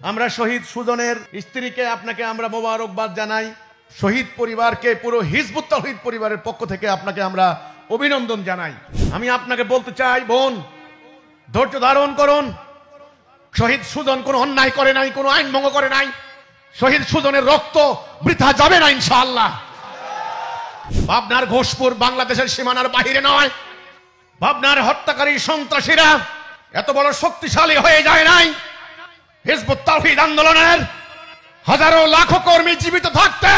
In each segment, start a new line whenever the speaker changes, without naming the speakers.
আমরা শহীদ সুজনের স্ত্রীকে আপনাকে আমরা মোবারকবাদ জানাই। শহীদ পরিবারকে, পুরো হিজবুত তাওহীদ পরিবারের পক্ষ থেকে আপনাকে আমরা অভিনন্দন জানাই। আমি আপনাকে বলতে চাই, বোন, ধৈর্য ধারণ করুন। শহীদ সুজন কোনো অন্যায় করে নাই, কোনো আইন ভঙ্গ করে নাই। শহীদ সুজনের রক্ত বৃথা যাবে না ইনশাআল্লাহ। পাবনার ঘোষপুর বাংলাদেশের সীমানার বাহিরে নয়। পাবনার হত্যাকারী সন্ত্রাসীরা এত বড় শক্তিশালী হয়ে যায় নাই। হিজবুত তাওহীদ আন্দোলনের হাজারো লাখো কর্মী জীবিত থাকতে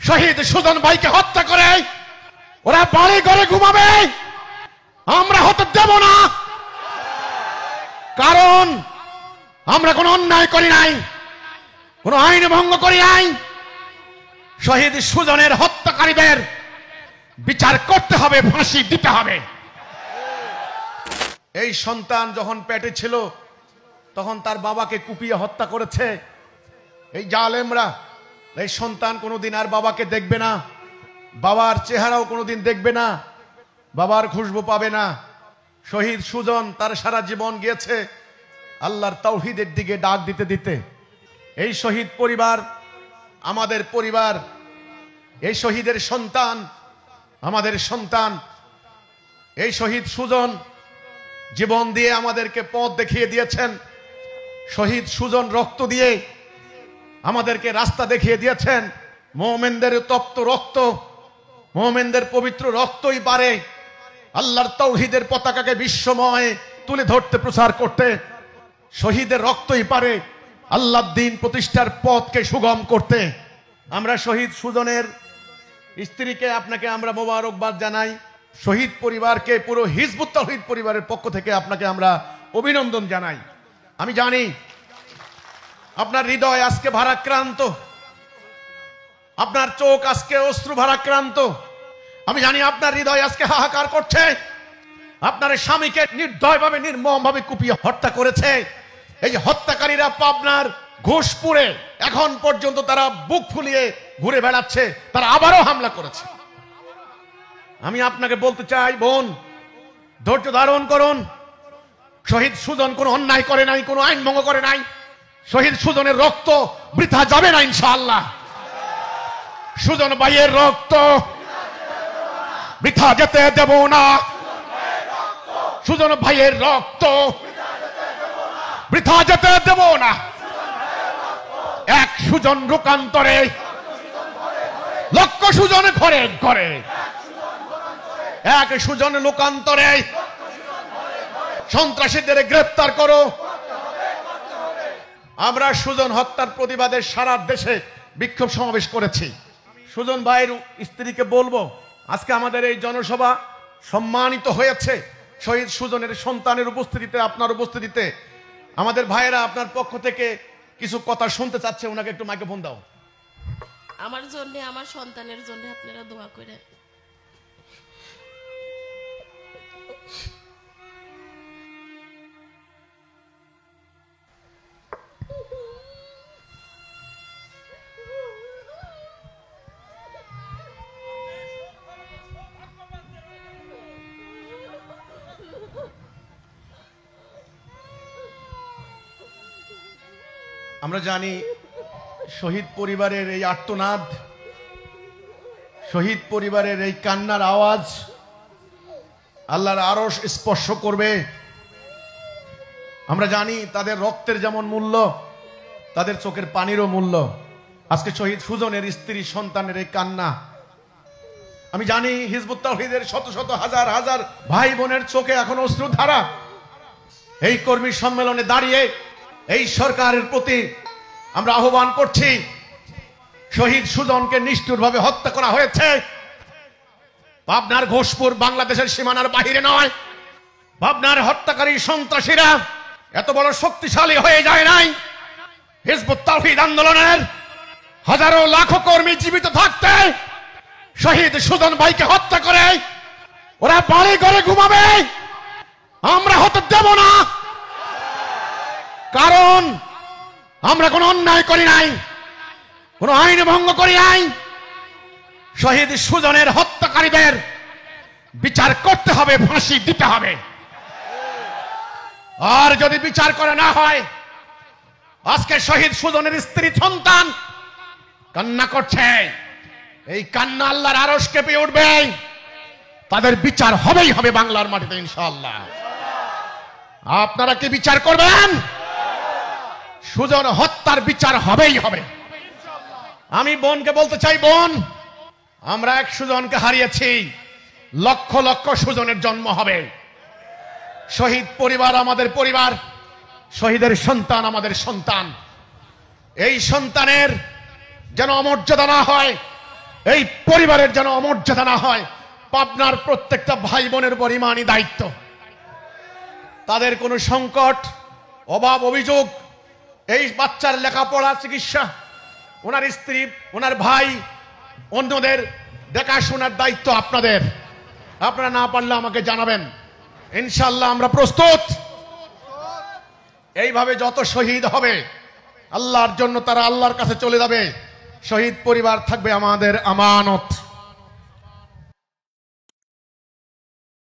শহীদ সুজন ভাইকে হত্যা করে ওরা বাড়ি ঘরে ঘুমাবে, আমরা হতে দেব না। কারণ আমরা কোনো অন্যায় করি নাই, কোনো আইন ভঙ্গ করি নাই। শহীদ সুজনের হত্যাকারীদের বিচার করতে হবে, ফাঁসি দিতে হবে। এই সন্তান যখন পেটে ছিল তখন তার বাবাকে কুপিয়ে হত্যা করেছে এই জালেমরা। এই সন্তান কোনোদিন আর বাবাকে দেখবে না, বাবার চেহারাও কোনোদিন দেখবে না, বাবার খুশবু পাবে না। শহীদ সুজন তার সারা জীবন গিয়েছে আল্লাহর তাওহীদের দিকে ডাক দিতে দিতে। এই শহীদ পরিবার আমাদের পরিবার, এই শহীদের সন্তান আমাদের সন্তান। এই শহীদ সুজন জীবন দিয়ে আমাদেরকে পথ দেখিয়ে দিয়েছেন। শহীদ সুজন রক্ত দিয়ে আমাদেরকে রাস্তা দেখিয়ে দিয়েছেন। মুমিনদের তপ্ত রক্ত, মুমিনদের পবিত্র রক্তই পারে আল্লাহর তাওহীদের পতাকাকে বিশ্বময় তুলে ধরতে, প্রচার করতে। শহীদের রক্তই পারে আল্লাহর দ্বীন প্রতিষ্ঠার পথকে সুগম করতে। আমরা শহীদ সুজনের স্ত্রীকে আপনাকে আমরা মোবারকবাদ জানাই। শহীদ পরিবারকে, পুরো হিজবুত তাওহীদ পরিবারের পক্ষ থেকে আপনাকে আমরা অভিনন্দন জানাই। আমি জানি আপনার হৃদয় আজকে ভারাক্রান্ত, আপনার চোখ আজকে অশ্রু ভারাক্রান্ত। আমি জানি আপনার হৃদয় আজকে হাহাকার করছে। আপনার স্বামীকে নির্দয়ভাবে, নির্মমভাবে কুপিয়ে হত্যা করেছে এই হত্যাকারীরা। পাবনার ঘোষপুরে এখন পর্যন্ত তারা বুক ফুলিয়ে ঘুরে বেড়াচ্ছে, তারা আবারও হামলা করেছে। আমি আপনাকে বলতে চাই, বোন, ধৈর্য ধারণ করুন। শহীদ সুজন কোনো অন্যায় করে নাই, কোনো আইন ভঙ্গ করে নাই। শহীদ সুজনের রক্ত বৃথা যাবে না ইনশাআল্লাহ। সুজন ভাইয়ের রক্ত বৃথা যেতে দেব না। সুজন ভাইয়ের রক্ত বৃথা যেতে দেব না। এক সুজন রূপান্তরে লক্ষ সুজন ঘরে ঘরে, এক সুজন লোকান্তরে সন্ত্রাসীদের গ্রেফতার করো। আমরা সুজন হত্যার প্রতিবাদে সারা দেশে বিক্ষোভ সমাবেশ করেছি। সুজন ভাইয়ের স্ত্রীকে বলবো, আজকে আমাদের এই জনসভা সম্মানিত হয়েছে শহীদ সুজনের সন্তানের উপস্থিতিতে, আপনার উপস্থিতিতে। আমাদের ভাইয়েরা আপনার পক্ষ থেকে কিছু কথা শুনতে চাচ্ছে, ওনাকে একটু মাইক্রোফোন দাও।
আমার জন্য, আমার সন্তানের জন্য আপনারা দোয়া করে।
আমরা জানি শহীদ পরিবারের এই আর্তনাদ, শহীদ পরিবারের এই কান্নার আওয়াজ আল্লাহর আরশ স্পর্শ করবে। আমরা জানি তাদের রক্তের যেমন মূল্য, তাদের চোখের পানিরও মূল্য। আজকে শহীদ সুজনের স্ত্রী সন্তানের এই কান্না, আমি জানি হিজবুত তাওহীদের শত শত হাজার হাজার ভাই বোনের চোখে এখন অশ্রুধারা। এই কর্মী সম্মেলনে দাঁড়িয়ে এই সরকারের প্রতি আমরা আহ্বান করছি, শহীদ সুজনকে নিষ্ঠুরভাবে হত্যা করা হয়েছে। পাবনার ঘোষপুর বাংলাদেশের সীমানার বাহিরে নয়। পাবনার হত্যাকারী সন্ত্রাসীরা এত বড় শক্তিশালী হয়ে যায় নাই। হিজবুত তাওহীদ আন্দোলনের হাজারো লাখো কর্মী জীবিত থাকতে শহীদ সুজন ভাইকে হত্যা করে ওরা বাড়ি ঘরে ঘুমাবে, আমরা হতে দেব না। কারণ আমরা কোনো অন্যায় করি নাই, কোনো আইন ভঙ্গ করি নাই। শহীদ সুজনের হত্যাকারীদের বিচার করতে হবে, ফাঁসি দিতে হবে। আর যদি বিচার করা না হয় আজকে শহীদ সুজনের স্ত্রী সন্তান কান্না করছে, এই কান্না আল্লাহর আরশ কেঁপে উঠবে। তাদের বিচার হবেই হবে বাংলার মাটিতে ইনশাআল্লাহ। আপনারা কি বিচার করবেন? সুজন হত্যার বিচার হবেই হবে। আমি বোনকে বলতে চাই, বোন, আমরা এক সুজনকে হারিয়েছি, লক্ষ লক্ষ সুজনের জন্ম হবে। শহীদ পরিবার আমাদের পরিবার, শহীদের সন্তান আমাদের সন্তান। এই সন্তানের যেন অমর্যাদা না হয়, এই পরিবারের যেন অমর্যাদা না হয়। পাবনার প্রত্যেকটা ভাই বোনের উপর ইমানি দায়িত্ব। তাদের কোনো সংকট, অভাব, অভিযোগ, এই বাচ্চার লেখাপড়া, চিকিৎসা, ওনার স্ত্রী, ওনার ভাই, অন্যদের দেখাশোনার দায়িত্ব আপনাদের। আপনারা না পারলে আমাকে জানাবেন, ইনশাআল্লাহ আমরা প্রস্তুত। এইভাবে যত শহীদ হবে আল্লাহর জন্য, তারা আল্লাহর কাছে চলে যাবে। শহীদ পরিবার থাকবে আমাদের আমানত।